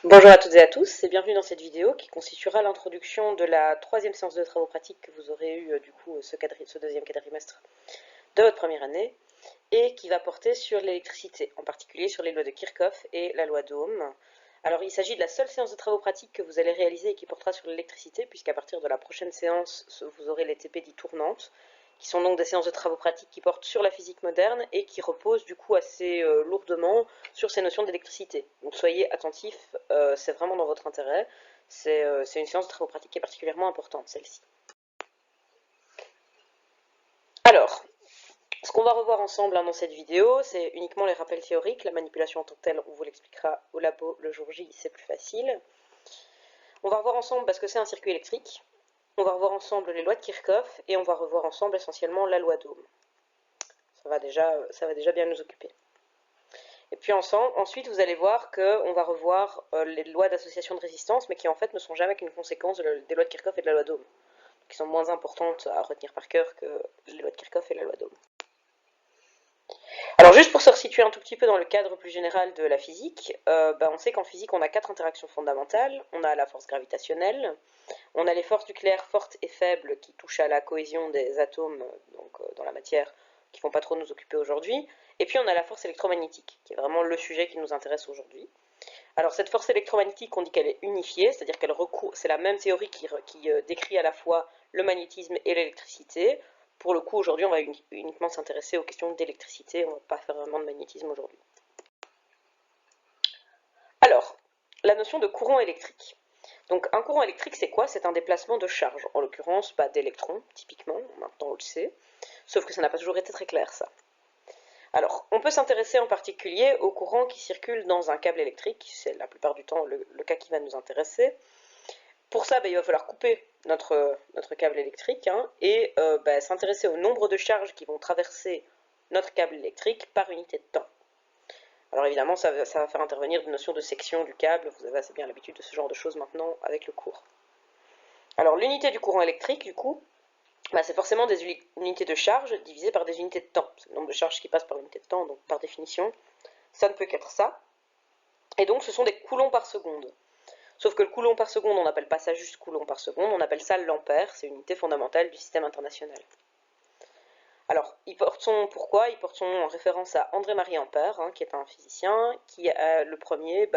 Bonjour à toutes et à tous et bienvenue dans cette vidéo qui constituera l'introduction de la troisième séance de travaux pratiques que vous aurez eu du coup ce deuxième quadrimestre de votre première année et qui va porter sur l'électricité, en particulier sur les lois de Kirchhoff et la loi d'Ohm. Alors il s'agit de la seule séance de travaux pratiques que vous allez réaliser et qui portera sur l'électricité puisqu'à partir de la prochaine séance vous aurez les TP dites tournantes qui sont donc des séances de travaux pratiques qui portent sur la physique moderne et qui reposent du coup assez lourdement sur ces notions d'électricité. Donc soyez attentifs, c'est vraiment dans votre intérêt. C'est une séance de travaux pratiques qui est particulièrement importante, celle-ci. Alors, ce qu'on va revoir ensemble dans cette vidéo, c'est uniquement les rappels théoriques. La manipulation en tant que telle, on vous l'expliquera au labo le jour J, c'est plus facile. On va revoir ensemble parce que c'est un circuit électrique. On va revoir ensemble les lois de Kirchhoff et on va revoir ensemble essentiellement la loi d'Ohm. Ça va déjà bien nous occuper. Et puis ensuite, vous allez voir qu'on va revoir les lois d'association de résistance, mais qui en fait ne sont jamais qu'une conséquence des lois de Kirchhoff et de la loi d'Ohm, qui sont moins importantes à retenir par cœur que les lois de Kirchhoff et la loi d'Ohm. Alors juste pour se resituer un tout petit peu dans le cadre plus général de la physique, on sait qu'en physique on a 4 interactions fondamentales. On a la force gravitationnelle, on a les forces nucléaires fortes et faibles qui touchent à la cohésion des atomes dans la matière, qui ne vont pas trop nous occuper aujourd'hui. Et puis on a la force électromagnétique, qui est vraiment le sujet qui nous intéresse aujourd'hui. Alors cette force électromagnétique, on dit qu'elle est unifiée, c'est-à-dire qu'elle recourt, c'est la même théorie qui décrit à la fois le magnétisme et l'électricité. Pour le coup, aujourd'hui, on va uniquement s'intéresser aux questions d'électricité, on ne va pas faire vraiment de magnétisme aujourd'hui. Alors, la notion de courant électrique. Donc un courant électrique, c'est quoi? C'est un déplacement de charge, en l'occurrence d'électrons, typiquement, maintenant on le sait, sauf que ça n'a pas toujours été très clair ça. Alors, on peut s'intéresser en particulier au courant qui circule dans un câble électrique, c'est la plupart du temps le cas qui va nous intéresser. Pour ça, il va falloir couper notre câble électrique et s'intéresser au nombre de charges qui vont traverser notre câble électrique par unité de temps. Alors évidemment, ça va faire intervenir une notion de section du câble, vous avez assez bien l'habitude de ce genre de choses maintenant avec le cours. Alors l'unité du courant électrique, du coup, c'est forcément des unités de charge divisées par des unités de temps. C'est le nombre de charges qui passent par unité de temps, donc par définition, ça ne peut qu'être ça. Et donc ce sont des coulombs par seconde. Sauf que le coulomb par seconde, on n'appelle pas ça juste coulomb par seconde, on appelle ça l'ampère, c'est une unité fondamentale du système international. Alors, pourquoi il porte son nom en référence à André-Marie Ampère, qui est un physicien qui a le premier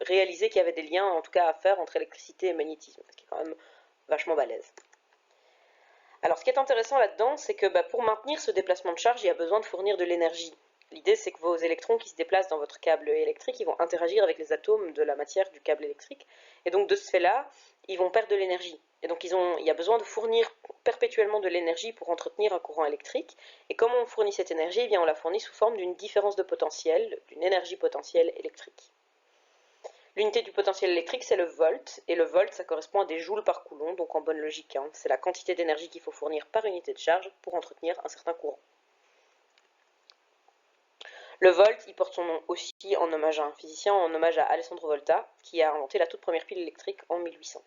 réalisé qu'il y avait des liens, en tout cas à faire, entre électricité et magnétisme, ce qui est quand même vachement balèze. Alors, ce qui est intéressant là-dedans, c'est que pour maintenir ce déplacement de charge, il y a besoin de fournir de l'énergie. L'idée, c'est que vos électrons qui se déplacent dans votre câble électrique, ils vont interagir avec les atomes de la matière du câble électrique. Et donc, de ce fait-là, ils vont perdre de l'énergie. Et donc, il y a besoin de fournir perpétuellement de l'énergie pour entretenir un courant électrique. Et comment on fournit cette énergie? Eh bien, on la fournit sous forme d'une différence de potentiel, d'une énergie potentielle électrique. L'unité du potentiel électrique, c'est le volt, et le volt, ça correspond à des joules par coulomb, donc en bonne logique, c'est la quantité d'énergie qu'il faut fournir par unité de charge pour entretenir un certain courant. Le volt, il porte son nom aussi en hommage à un physicien, en hommage à Alessandro Volta, qui a inventé la toute première pile électrique en 1800.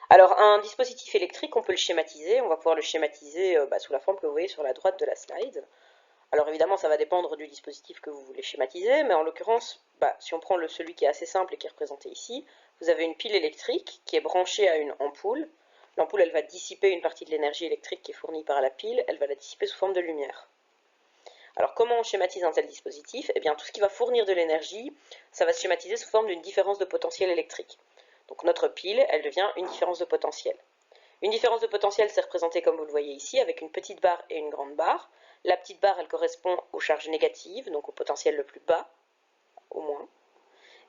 Alors, un dispositif électrique, on peut le schématiser, on va pouvoir le schématiser sous la forme que vous voyez sur la droite de la slide. Alors évidemment, ça va dépendre du dispositif que vous voulez schématiser, mais en l'occurrence, si on prend celui qui est assez simple et qui est représenté ici, vous avez une pile électrique qui est branchée à une ampoule. L'ampoule, elle va dissiper une partie de l'énergie électrique qui est fournie par la pile, elle va la dissiper sous forme de lumière. Alors comment on schématise un tel dispositif? Eh bien, tout ce qui va fournir de l'énergie, ça va se schématiser sous forme d'une différence de potentiel électrique. Donc notre pile, elle devient une différence de potentiel. Une différence de potentiel, c'est représenté comme vous le voyez ici, avec une petite barre et une grande barre. La petite barre, elle correspond aux charges négatives, donc au potentiel le plus bas, au moins.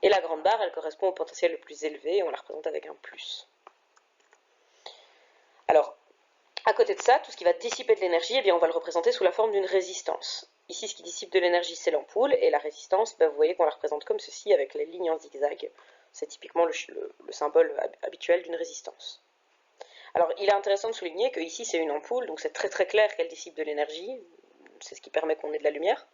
Et la grande barre, elle correspond au potentiel le plus élevé, et on la représente avec un plus. Alors, à côté de ça, tout ce qui va dissiper de l'énergie, eh bien, on va le représenter sous la forme d'une résistance. Ici, ce qui dissipe de l'énergie, c'est l'ampoule, et la résistance, vous voyez qu'on la représente comme ceci, avec les lignes en zigzag. C'est typiquement le symbole habituel d'une résistance. Alors, il est intéressant de souligner que ici, c'est une ampoule, donc c'est très très clair qu'elle dissipe de l'énergie, c'est ce qui permet qu'on ait de la lumière.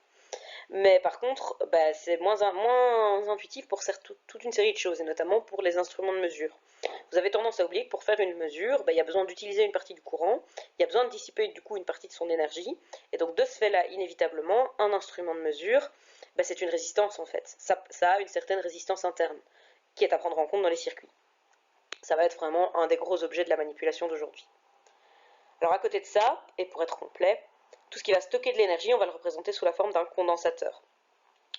Mais par contre, c'est moins intuitif pour toute une série de choses, et notamment pour les instruments de mesure. vous avez tendance à oublier que pour faire une mesure, il y a besoin d'utiliser une partie du courant, il y a besoin de dissiper du coup une partie de son énergie, et donc de ce fait-là, inévitablement, un instrument de mesure, c'est une résistance en fait. Ça a une certaine résistance interne, qui est à prendre en compte dans les circuits. Ça va être vraiment un des gros objets de la manipulation d'aujourd'hui. Alors à côté de ça, et pour être complet, tout ce qui va stocker de l'énergie, on va le représenter sous la forme d'un condensateur.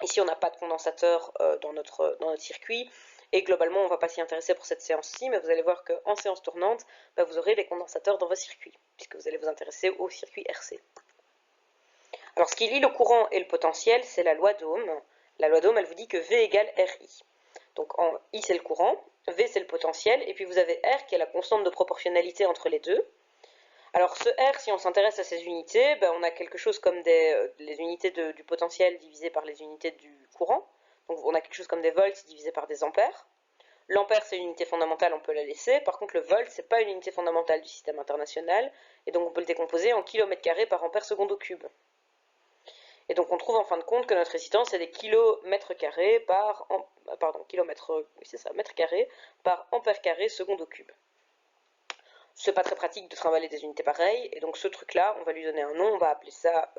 Ici, on n'a pas de condensateur dans notre circuit, et globalement, on ne va pas s'y intéresser pour cette séance-ci, mais vous allez voir qu'en séance tournante, vous aurez des condensateurs dans vos circuits, puisque vous allez vous intéresser au circuit RC. Alors, ce qui lie le courant et le potentiel, c'est la loi d'Ohm. La loi d'Ohm, elle vous dit que V égale RI. Donc, en I, c'est le courant, V, c'est le potentiel, et puis vous avez R qui est la constante de proportionnalité entre les deux. Alors ce R, si on s'intéresse à ces unités, on a quelque chose comme les unités du potentiel divisées par les unités du courant. Donc on a quelque chose comme des volts divisés par des ampères. L'ampère, c'est une unité fondamentale, on peut la laisser. Par contre, le volt, c'est pas une unité fondamentale du système international. Et donc on peut le décomposer en kilomètres carrés par ampère seconde au cube. Et donc on trouve en fin de compte que notre résistance est des kilomètres carrés par... mètres carrés par ampère carré seconde au cube. C'est pas très pratique de trimballer des unités pareilles, et donc ce truc-là, on va lui donner un nom, on va appeler ça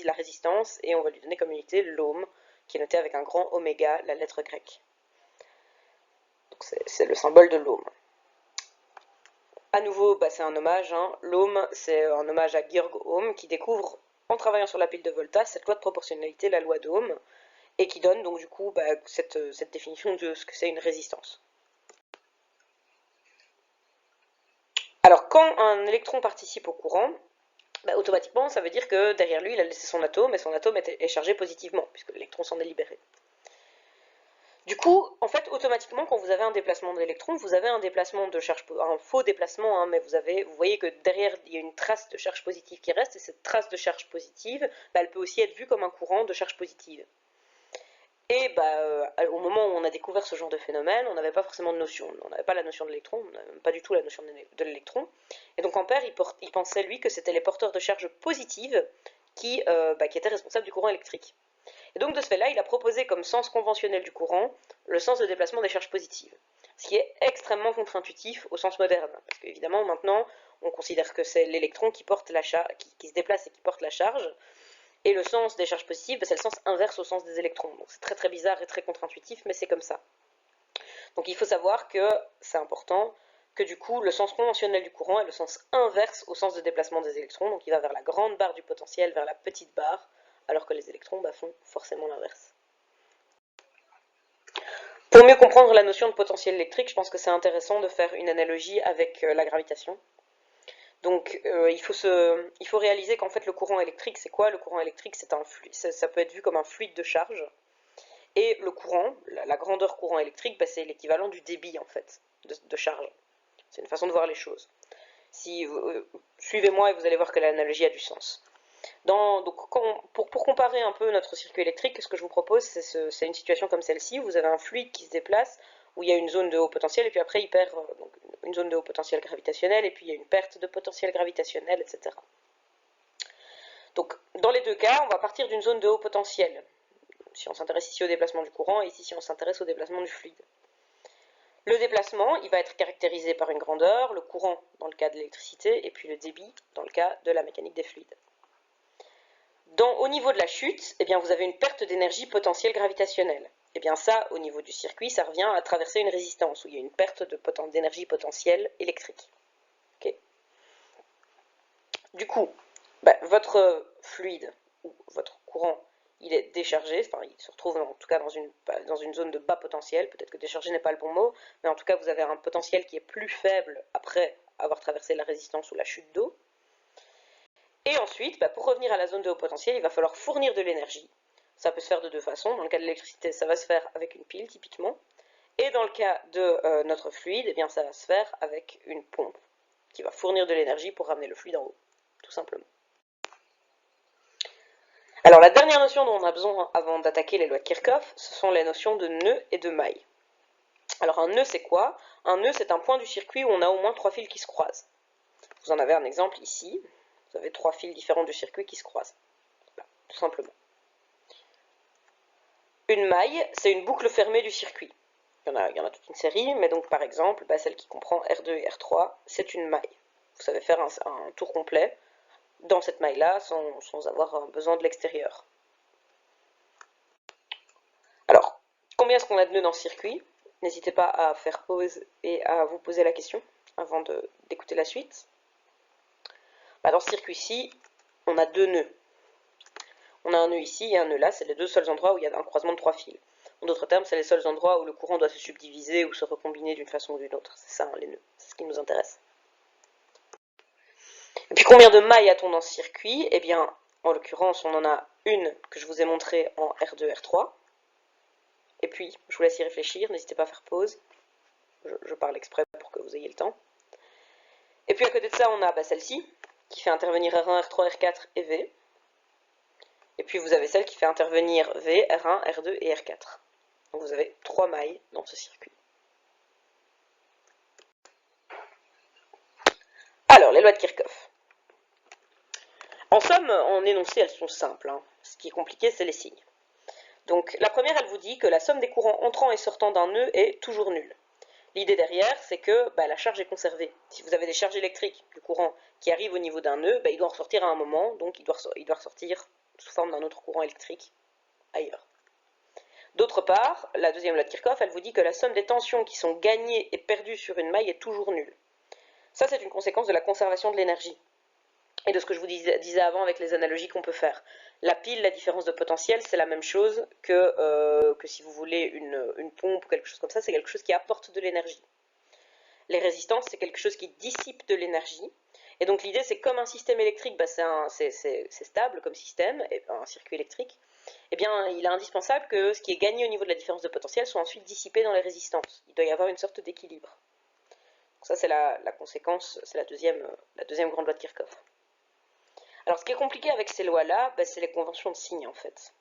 la résistance, et on va lui donner comme unité l'ohm, qui est noté avec un grand oméga, la lettre grecque. Donc c'est le symbole de l'ohm. À nouveau, c'est un hommage, l'ohm, c'est un hommage à Georg Ohm, qui découvre, en travaillant sur la pile de Volta, cette loi de proportionnalité, la loi d'Ohm, et qui donne donc du coup cette définition de ce que c'est une résistance. Alors, quand un électron participe au courant, automatiquement, ça veut dire que derrière lui, il a laissé son atome, et son atome est chargé positivement, puisque l'électron s'en est libéré. Du coup, en fait, automatiquement, quand vous avez un déplacement de l'électron, vous avez un déplacement de charge, un faux déplacement, mais vous voyez que derrière, il y a une trace de charge positive qui reste, et cette trace de charge positive, elle peut aussi être vue comme un courant de charge positive. Et au moment où on a découvert ce genre de phénomène, on n'avait pas forcément de notion. On n'avait pas la notion de l'électron, on n'avait pas du tout la notion de l'électron. Et donc Ampère, il pensait, lui, que c'était les porteurs de charge positive qui étaient responsables du courant électrique. Et donc de ce fait-là, il a proposé comme sens conventionnel du courant le sens de déplacement des charges positives. Ce qui est extrêmement contre-intuitif au sens moderne. Parce qu'évidemment, maintenant, on considère que c'est l'électron qui se déplace et qui porte la charge. Et le sens des charges positives, c'est le sens inverse au sens des électrons. Donc c'est très très bizarre et très contre-intuitif, mais c'est comme ça. Donc il faut savoir que c'est important que du coup le sens conventionnel du courant est le sens inverse au sens de déplacement des électrons. Donc il va vers la grande barre du potentiel, vers la petite barre, alors que les électrons font forcément l'inverse. Pour mieux comprendre la notion de potentiel électrique, je pense que c'est intéressant de faire une analogie avec la gravitation. Donc il faut réaliser qu'en fait le courant électrique, c'est quoi? Le courant électrique, c'est un fluide, ça peut être vu comme un fluide de charge. Et le courant, la grandeur courant électrique, c'est l'équivalent du débit en fait, de charge. C'est une façon de voir les choses. Suivez-moi et vous allez voir que l'analogie a du sens. Pour comparer un peu notre circuit électrique, ce que je vous propose, c'est une situation comme celle-ci, où vous avez un fluide qui se déplace, où il y a une zone de haut potentiel, et puis après il perd une zone de haut potentiel gravitationnel, et puis il y a une perte de potentiel gravitationnel, etc. Donc dans les deux cas, on va partir d'une zone de haut potentiel, si on s'intéresse ici au déplacement du courant, et ici si on s'intéresse au déplacement du fluide. Le déplacement, il va être caractérisé par une grandeur, le courant dans le cas de l'électricité, et puis le débit dans le cas de la mécanique des fluides. Au niveau de la chute, vous avez une perte d'énergie potentielle gravitationnelle. Et bien ça, au niveau du circuit, ça revient à traverser une résistance, où il y a une perte d'énergie potentielle électrique. Okay. Du coup, votre fluide, ou votre courant, il est déchargé, il se retrouve en tout cas dans une zone de bas potentiel, peut-être que déchargé n'est pas le bon mot, mais en tout cas vous avez un potentiel qui est plus faible après avoir traversé la résistance ou la chute d'eau. Et ensuite, pour revenir à la zone de haut potentiel, il va falloir fournir de l'énergie. Ça peut se faire de deux façons. Dans le cas de l'électricité, ça va se faire avec une pile, typiquement. Et dans le cas de notre fluide, ça va se faire avec une pompe qui va fournir de l'énergie pour ramener le fluide en haut, tout simplement. Alors, la dernière notion dont on a besoin avant d'attaquer les lois de Kirchhoff, ce sont les notions de nœud et de maille. Alors, un nœud, c'est quoi? Un nœud, c'est un point du circuit où on a au moins 3 fils qui se croisent. Vous en avez un exemple ici. Vous avez 3 fils différents du circuit qui se croisent. Voilà, tout simplement. Une maille, c'est une boucle fermée du circuit. il y en a toute une série, mais donc par exemple, celle qui comprend R2 et R3, c'est une maille. Vous savez faire un tour complet dans cette maille-là sans avoir besoin de l'extérieur. Alors, combien est-ce qu'on a de nœuds dans ce circuit? N'hésitez pas à faire pause et à vous poser la question avant d'écouter la suite. Dans ce circuit-ci, on a 2 nœuds. On a un nœud ici et un nœud là, c'est les 2 seuls endroits où il y a un croisement de 3 fils. En d'autres termes, c'est les seuls endroits où le courant doit se subdiviser ou se recombiner d'une façon ou d'une autre. C'est ça, les nœuds. C'est ce qui nous intéresse. Et puis combien de mailles a-t-on dans ce circuit? Eh bien, en l'occurrence, on en a une que je vous ai montrée en R2, R3. Et puis, je vous laisse y réfléchir, n'hésitez pas à faire pause. Je parle exprès pour que vous ayez le temps. Et puis à côté de ça, on a celle-ci, qui fait intervenir R1, R3, R4 et V. Et puis vous avez celle qui fait intervenir V, R1, R2 et R4. Donc vous avez 3 mailles dans ce circuit. Alors, les lois de Kirchhoff. En somme, en énoncé, elles sont simples. Ce qui est compliqué, c'est les signes. Donc la première, elle vous dit que la somme des courants entrant et sortant d'un nœud est toujours nulle. L'idée derrière, c'est que la charge est conservée. Si vous avez des charges électriques du courant qui arrivent au niveau d'un nœud, il doit ressortir à un moment, donc il doit ressortir sous forme d'un autre courant électrique ailleurs. D'autre part, la deuxième loi de Kirchhoff, elle vous dit que la somme des tensions qui sont gagnées et perdues sur une maille est toujours nulle. Ça, c'est une conséquence de la conservation de l'énergie et de ce que je vous disais avant avec les analogies qu'on peut faire. La pile, la différence de potentiel, c'est la même chose que si vous voulez une pompe ou quelque chose comme ça, c'est quelque chose qui apporte de l'énergie. Les résistances, c'est quelque chose qui dissipe de l'énergie. Et donc l'idée, c'est comme un système électrique, c'est stable comme système, un circuit électrique, eh bien il est indispensable que ce qui est gagné au niveau de la différence de potentiel soit ensuite dissipé dans les résistances. Il doit y avoir une sorte d'équilibre. Ça, c'est la conséquence, c'est la deuxième grande loi de Kirchhoff. Alors, ce qui est compliqué avec ces lois-là, c'est les conventions de signes, en fait.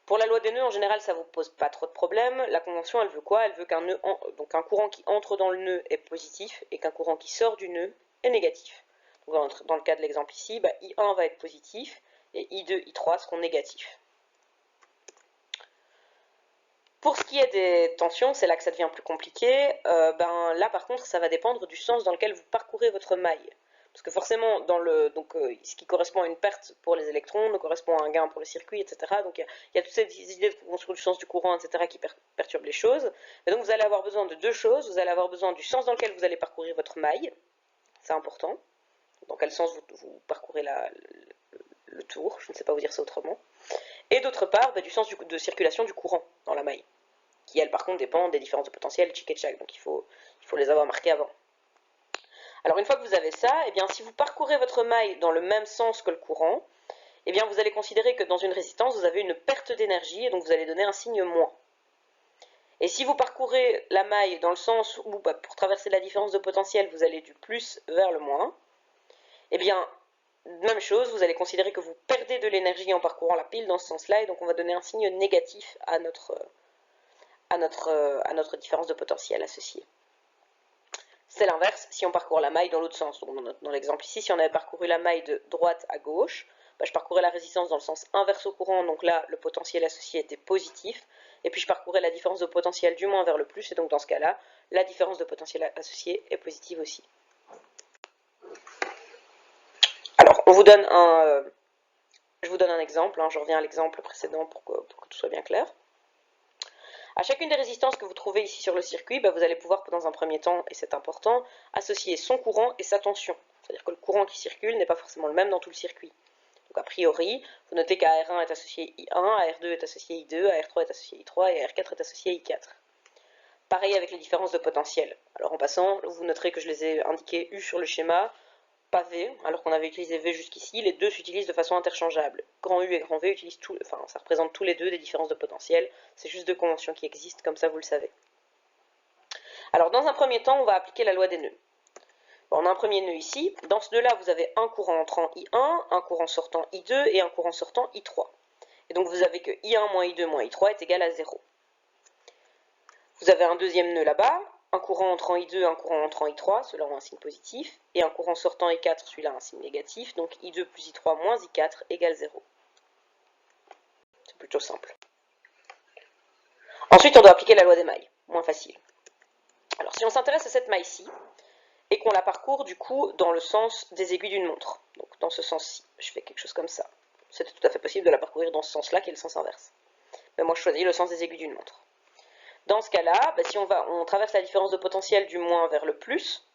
Pour la loi des nœuds, en général, ça ne vous pose pas trop de problèmes. La convention, elle veut quoi? Elle veut qu'un courant qui entre dans le nœud est positif et qu'un courant qui sort du nœud est négatif. Donc, dans le cas de l'exemple ici, I1 va être positif et I2, I3 seront négatifs. Pour ce qui est des tensions, c'est là que ça devient plus compliqué. Là, par contre, ça va dépendre du sens dans lequel vous parcourez votre maille. Parce que forcément, ce qui correspond à une perte pour les électrons correspond à un gain pour le circuit, etc. Donc il y a toutes ces idées de construire du sens du courant, etc. qui perturbent les choses. Et donc vous allez avoir besoin de 2 choses. Vous allez avoir besoin du sens dans lequel vous allez parcourir votre maille. C'est important. Dans quel sens vous parcourez le tour. Je ne sais pas vous dire ça autrement. Et d'autre part, du sens de circulation du courant dans la maille. Qui, elle, par contre, dépend des différences de potentiel, tchic et tchac. Donc il faut les avoir marquées avant. Alors une fois que vous avez ça, si vous parcourez votre maille dans le même sens que le courant, vous allez considérer que dans une résistance, vous avez une perte d'énergie et donc vous allez donner un signe moins. Et si vous parcourez la maille dans le sens où, pour traverser la différence de potentiel, vous allez du plus vers le moins, même chose, vous allez considérer que vous perdez de l'énergie en parcourant la pile dans ce sens-là et donc on va donner un signe négatif à notre différence de potentiel associée. C'est l'inverse si on parcourt la maille dans l'autre sens. Donc dans l'exemple ici, si on avait parcouru la maille de droite à gauche, je parcourais la résistance dans le sens inverse au courant, donc là le potentiel associé était positif, et puis je parcourais la différence de potentiel du moins vers le plus, et donc dans ce cas-là, la différence de potentiel associé est positive aussi. Alors, je vous donne un exemple, je reviens à l'exemple précédent pour que tout soit bien clair. À chacune des résistances que vous trouvez ici sur le circuit, vous allez pouvoir, dans un premier temps, et c'est important, associer son courant et sa tension. C'est-à-dire que le courant qui circule n'est pas forcément le même dans tout le circuit. Donc a priori, vous notez qu'à R1 est associé I1, à R2 est associé I2, à R3 est associé I3 et à R4 est associé I4. Pareil avec les différences de potentiel. Alors en passant, vous noterez que je les ai indiquées U sur le schéma, pas V, alors qu'on avait utilisé V jusqu'ici, les deux s'utilisent de façon interchangeable. Grand U et grand V utilisent ça représente tous les deux des différences de potentiel, c'est juste 2 conventions qui existent, comme ça vous le savez. Alors dans un premier temps, on va appliquer la loi des nœuds. On a un premier nœud ici, dans ce nœud-là, vous avez un courant entrant I1, un courant sortant I2 et un courant sortant I3. Et donc vous avez que I1 moins I2 moins I3 est égal à 0. Vous avez un deuxième nœud là-bas, un courant entrant I2, un courant entrant I3, ceux-là ont un signe positif, et un courant sortant I4, celui-là a un signe négatif, donc I2 plus I3 moins I4 égale 0. C'est plutôt simple. Ensuite, on doit appliquer la loi des mailles. moins facile. Alors si on s'intéresse à cette maille-ci, et qu'on la parcourt du coup dans le sens des aiguilles d'une montre, donc dans ce sens-ci, je fais quelque chose comme ça. C'est tout à fait possible de la parcourir dans ce sens-là qui est le sens inverse. Mais moi je choisis le sens des aiguilles d'une montre. Dans ce cas-là, si on traverse la différence de potentiel du moins vers le plus,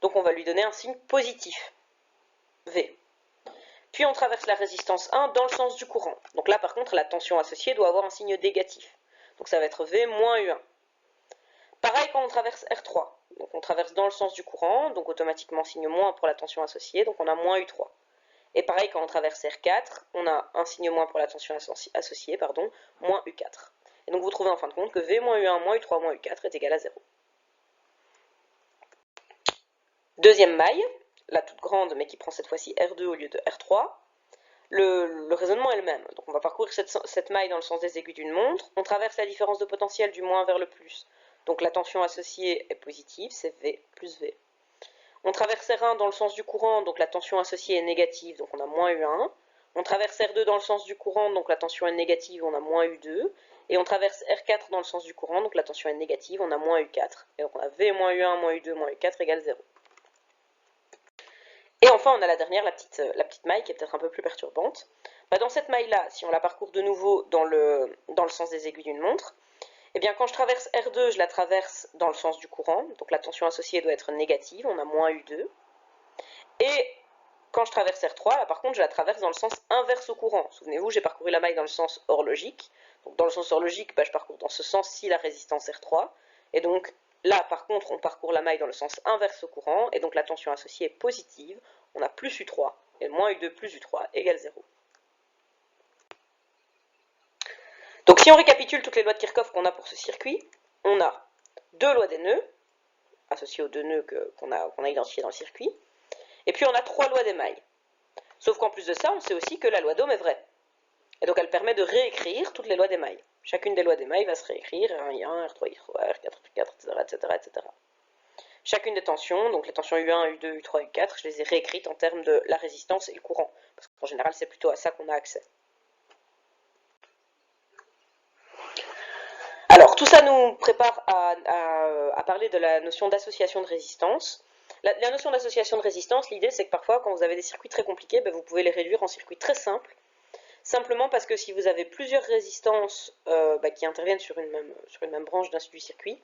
donc on va lui donner un signe positif, V. Puis on traverse la résistance 1 dans le sens du courant. Donc là par contre la tension associée doit avoir un signe négatif. Donc ça va être V moins U1. Pareil quand on traverse R3. Donc on traverse dans le sens du courant, donc automatiquement signe moins pour la tension associée, donc on a moins U3. Et pareil quand on traverse R4, on a un signe moins pour la tension associée, moins U4. Et donc vous trouvez en fin de compte que V moins U1 moins U3 moins U4 est égal à 0. Deuxième maille, la toute grande mais qui prend cette fois-ci R2 au lieu de R3. Le raisonnement est le même. Donc on va parcourir cette maille dans le sens des aiguilles d'une montre. On traverse la différence de potentiel du moins vers le plus. Donc la tension associée est positive, c'est V plus V. On traverse R1 dans le sens du courant, donc la tension associée est négative, donc on a moins U1. On traverse R2 dans le sens du courant, donc la tension est négative, on a moins U2. Et on traverse R4 dans le sens du courant, donc la tension est négative, on a moins U4. Et donc on a V moins U1 moins U2 moins U4 égale 0. Et enfin, on a la dernière, la petite maille, qui est peut-être un peu plus perturbante. Dans cette maille-là, si on la parcourt de nouveau dans le sens des aiguilles d'une montre, eh bien, quand je traverse R2, je la traverse dans le sens du courant, donc la tension associée doit être négative, on a moins U2. Et quand je traverse R3, là par contre, je la traverse dans le sens inverse au courant. Souvenez-vous, j'ai parcouru la maille dans le sens horlogique. Donc dans le sens horlogique, je parcours dans ce sens-ci la résistance R3. Et donc là, par contre, on parcourt la maille dans le sens inverse au courant, et donc la tension associée est positive. On a plus U3, et moins U2 plus U3 égale 0. Donc si on récapitule toutes les lois de Kirchhoff qu'on a pour ce circuit, on a deux lois des nœuds, associées aux deux nœuds qu'on a identifiés dans le circuit, et puis on a trois lois des mailles. Sauf qu'en plus de ça, on sait aussi que la loi d'Ohm est vraie. Et donc elle permet de réécrire toutes les lois des mailles. Chacune des lois des mailles va se réécrire, R1, R3, R3, R4, R4, etc. Chacune des tensions, donc les tensions U1, U2, U3, U4, je les ai réécrites en termes de la résistance et le courant. Parce qu'en général, c'est plutôt à ça qu'on a accès. Alors, tout ça nous prépare à parler de la notion d'association de résistance. La notion d'association de résistance, l'idée c'est que parfois, quand vous avez des circuits très compliqués, vous pouvez les réduire en circuits très simples. Simplement parce que si vous avez plusieurs résistances qui interviennent sur une même branche du circuit,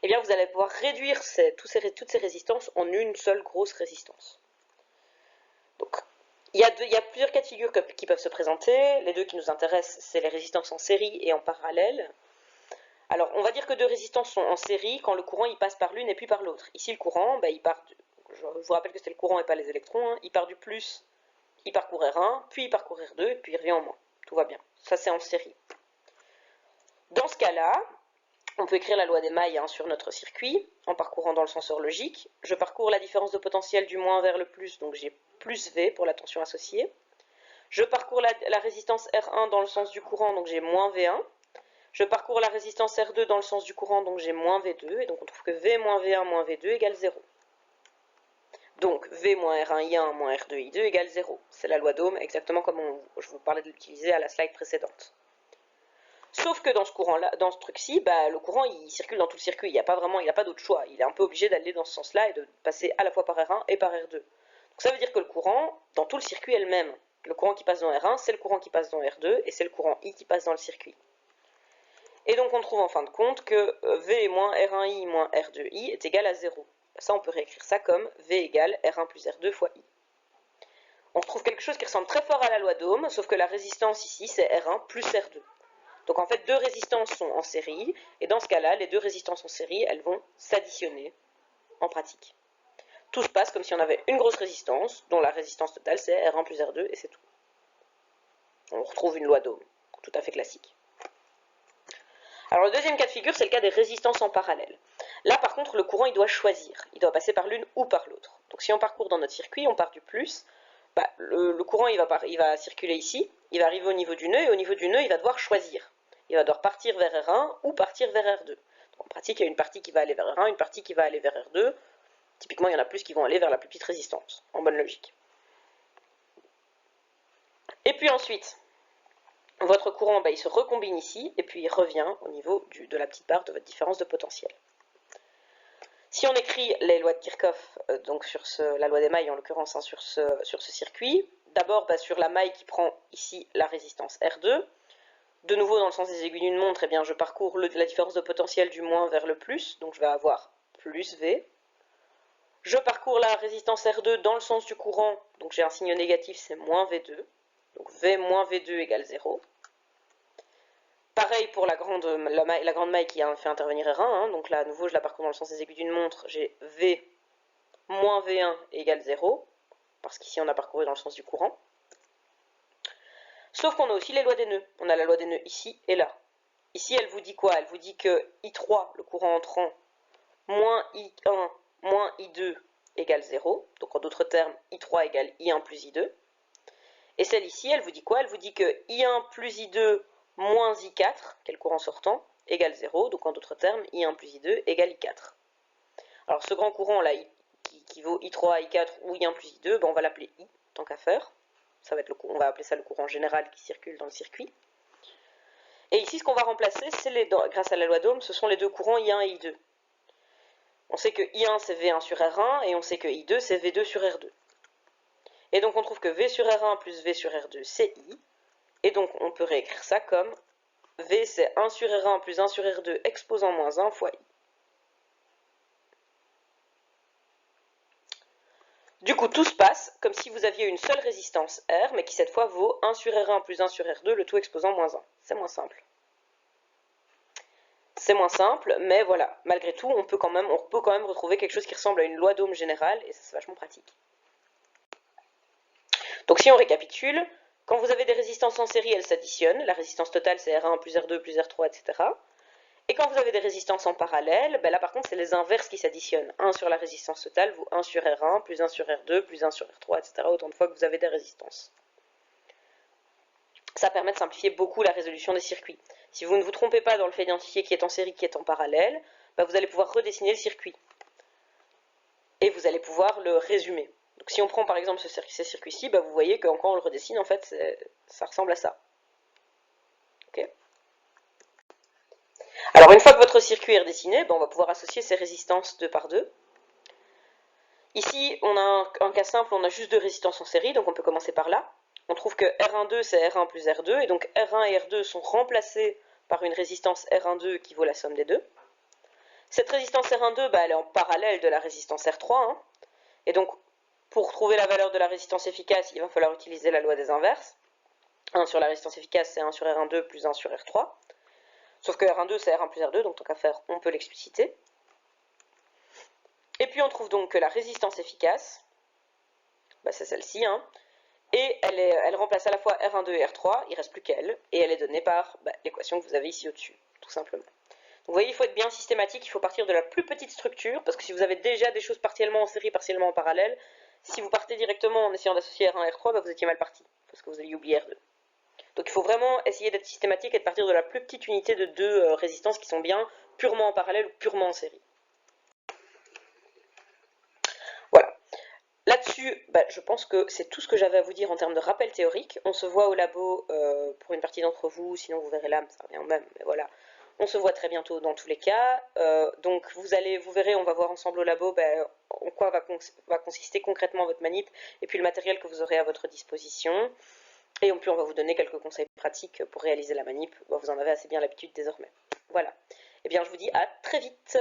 eh bien vous allez pouvoir réduire toutes ces résistances en une seule grosse résistance. Donc, il y a plusieurs cas de figure qui peuvent se présenter. Les deux qui nous intéressent, c'est les résistances en série et en parallèle. Alors, on va dire que deux résistances sont en série quand le courant il passe par l'une et puis par l'autre. Ici, le courant, il part je vous rappelle que c'est le courant et pas les électrons, hein. Il part du plus, il parcourt R1, puis il parcourt R2, et puis il revient en moins. Tout va bien. Ça, c'est en série. Dans ce cas-là, on peut écrire la loi des mailles sur notre circuit, en parcourant dans le sens horlogique. Je parcours la différence de potentiel du moins vers le plus, donc j'ai plus V pour la tension associée. Je parcours la résistance R1 dans le sens du courant, donc j'ai moins V1. Je parcours la résistance R2 dans le sens du courant, donc j'ai moins V2, et donc on trouve que V moins V1 moins V2 égale 0. Donc V moins R1I1 moins R2I2 égale 0. C'est la loi d'Ohm, exactement comme je vous parlais de l'utiliser à la slide précédente. Sauf que dans ce courant-là, dans ce truc-ci, le courant il circule dans tout le circuit, il n'a pas d'autre choix. Il est un peu obligé d'aller dans ce sens-là et de passer à la fois par R1 et par R2. Donc ça veut dire que le courant, dans tout le circuit est le même. Le courant qui passe dans R1, c'est le courant qui passe dans R2, et c'est le courant I qui passe dans le circuit. Et donc on trouve en fin de compte que V moins R1I moins R2I est égal à 0. Ça, on peut réécrire ça comme V égale R1 plus R2 fois I. On retrouve quelque chose qui ressemble très fort à la loi d'Ohm, sauf que la résistance ici, c'est R1 plus R2. Donc en fait, deux résistances sont en série, et dans ce cas-là, les deux résistances en série, elles vont s'additionner en pratique. Tout se passe comme si on avait une grosse résistance, dont la résistance totale, c'est R1 plus R2, et c'est tout. On retrouve une loi d'Ohm, tout à fait classique. Alors le deuxième cas de figure, c'est le cas des résistances en parallèle. Là par contre, le courant il doit choisir, il doit passer par l'une ou par l'autre. Donc si on parcourt dans notre circuit, on part du plus, le courant il va circuler ici, il va arriver au niveau du nœud, et au niveau du nœud il va devoir choisir. Il va devoir partir vers R1 ou partir vers R2. Donc, en pratique, il y a une partie qui va aller vers R1, une partie qui va aller vers R2. Typiquement, il y en a plus qui vont aller vers la plus petite résistance, en bonne logique. Et puis ensuite, votre courant, il se recombine ici, et puis il revient au niveau de la petite barre de votre différence de potentiel. Si on écrit les lois de Kirchhoff, donc sur la loi des mailles en l'occurrence, sur ce circuit, d'abord sur la maille qui prend ici la résistance R2, de nouveau dans le sens des aiguilles d'une montre, eh bien, je parcours la différence de potentiel du moins vers le plus, donc je vais avoir plus V. Je parcours la résistance R2 dans le sens du courant, donc j'ai un signe négatif, c'est moins V2. Donc V moins V2 égale 0. Pareil pour la grande maille qui a fait intervenir R1, hein, donc là à nouveau je la parcours dans le sens des aiguilles d'une montre, j'ai V moins V1 égale 0, parce qu'ici on a parcouru dans le sens du courant. Sauf qu'on a aussi les lois des nœuds, on a la loi des nœuds ici et là. Ici elle vous dit quoi? Elle vous dit que I3, le courant entrant, moins I1 moins I2 égale 0, donc en d'autres termes I3 égale I1 plus I2. Et celle ici, elle vous dit quoi? Elle vous dit que I1 plus I2 moins I4, qui est le courant sortant, égale 0, donc en d'autres termes, I1 plus I2 égale I4. Alors ce grand courant là, qui vaut I3, I4 ou I1 plus I2, on va l'appeler I, tant qu'à faire. Ça va être on va appeler ça le courant général qui circule dans le circuit. Et ici, ce qu'on va remplacer, grâce à la loi d'Ohm, ce sont les deux courants I1 et I2. On sait que I1 c'est V1 sur R1 et on sait que I2 c'est V2 sur R2. Et donc on trouve que V sur R1 plus V sur R2 c'est I. Et donc on peut réécrire ça comme V c'est 1 sur R1 plus 1 sur R2 exposant moins 1 fois I. Du coup tout se passe comme si vous aviez une seule résistance R, mais qui cette fois vaut 1 sur R1 plus 1 sur R2, le tout exposant moins 1. C'est moins simple. C'est moins simple, mais voilà, malgré tout, on peut quand même retrouver quelque chose qui ressemble à une loi d'Ohm générale, et ça c'est vachement pratique. Donc si on récapitule, quand vous avez des résistances en série, elles s'additionnent, la résistance totale c'est R1 plus R2 plus R3, etc. Et quand vous avez des résistances en parallèle, là par contre c'est les inverses qui s'additionnent. 1 sur la résistance totale vaut 1 sur R1, plus 1 sur R2, plus 1 sur R3, etc. Autant de fois que vous avez des résistances. Ça permet de simplifier beaucoup la résolution des circuits. Si vous ne vous trompez pas dans le fait d'identifier qui est en série, qui est en parallèle, vous allez pouvoir redessiner le circuit. Et vous allez pouvoir le résumer. Donc si on prend par exemple ces circuits-ci, vous voyez que quand on le redessine, en fait, ça ressemble à ça. Okay. Alors une fois que votre circuit est redessiné, on va pouvoir associer ces résistances 2 par 2. Ici, on a un cas simple, on a juste deux résistances en série, donc on peut commencer par là. On trouve que R1,2 c'est R1 plus R2, et donc R1 et R2 sont remplacés par une résistance R1,2 qui vaut la somme des deux. Cette résistance R1,2, elle est en parallèle de la résistance R3, hein. Et donc pour trouver la valeur de la résistance efficace, il va falloir utiliser la loi des inverses. 1 sur la résistance efficace, c'est 1 sur R1,2 plus 1 sur R3. Sauf que R1,2 c'est R1 plus R2, donc tant qu'à faire, on peut l'expliciter. Et puis on trouve donc que la résistance efficace, c'est celle-ci, hein, et elle remplace à la fois R1,2 et R3, il ne reste plus qu'elle, et elle est donnée par l'équation que vous avez ici au-dessus, tout simplement. Donc vous voyez, il faut être bien systématique, il faut partir de la plus petite structure, parce que si vous avez déjà des choses partiellement en série, partiellement en parallèle, si vous partez directement en essayant d'associer R1 et R3, vous étiez mal parti, parce que vous alliez oublier R2. Donc il faut vraiment essayer d'être systématique et de partir de la plus petite unité de deux résistances qui sont bien purement en parallèle ou purement en série. Voilà. Là-dessus, je pense que c'est tout ce que j'avais à vous dire en termes de rappel théorique. On se voit au labo pour une partie d'entre vous, sinon vous verrez l'âme, ça revient au même, mais voilà. On se voit très bientôt dans tous les cas. Donc vous verrez, on va voir ensemble au labo en quoi va consister concrètement votre manip et puis le matériel que vous aurez à votre disposition. Et puis on va vous donner quelques conseils pratiques pour réaliser la manip. Vous en avez assez bien l'habitude désormais. Voilà. Eh bien je vous dis à très vite.